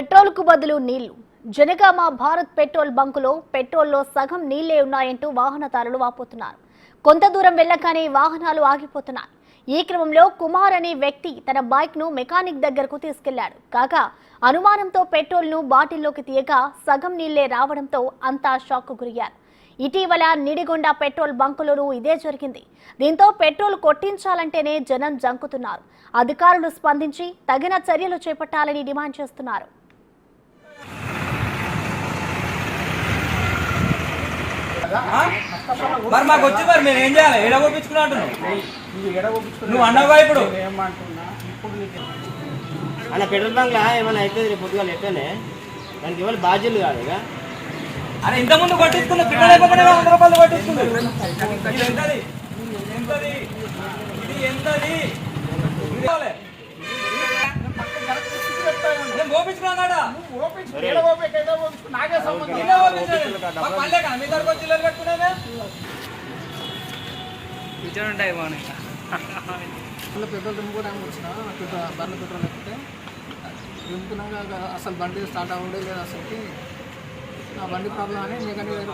Petrol కు బదులు నీళ్లు. జనగామ భారత్ పెట్రోల్ బంకులో పెట్రోల్లో సగం నీళ్లే ఉన్నాయంటూ వాహనదారులు వాపోతున్నారు. కొంత దూరం వెళ్ళగానే వాహనాలు ఆగిపోతున్నాయి. ఈ క్రమంలో కుమార్ అనే వ్యక్తి తన బైక్ ను మెకానిక్ దగ్గరకు తీసుకెళ్లాడు. కాగా అనుమానంతో పెట్రోల్ ను బాటిల్లోకి తీయగా సగం నీళ్లే రావడంతో అంతా షాక్ గురయ్యారు. ఇటీవల నిడిగొండ పెట్రోల్ బంకులోనూ ఇదే జరిగింది. దీంతో పెట్రోల్ కొట్టించాలంటేనే జనం జంకుతున్నారు. అధికారులు స్పందించి తగిన చర్యలు చేపట్టాలని డిమాండ్ చేస్తున్నారు. మరి మాకు వచ్చి మరి మేము ఏం చేయాలి? ఎడగొప్పించుకున్నా నువ్వు అన్నవా ఇప్పుడు అన్న పెట్రోల్ బంక్ లా ఏమైనా అయితే రేపు పొద్దుగా ఎట్టనే దానికి ఎవరు బాధ్యులు కాదు ఇక. అరే ఇంత ముందు కొట్టించుకున్నా పెట్రోల్ అయిపోయినా 100 రూపాయలు కొట్టించుకుంది. ఎంతది ఎంతది ఇది ఎంతది పెట్రోల్ దింపుకోవడానికి వచ్చిన బండ్ల పెట్రోల్ ఎక్కితే దింపుకున్నాక అసలు బండి స్టార్ట్ అవ్వడే లేదు. అసలుకి నా బండి ప్రాబ్లం అని మెకానిక్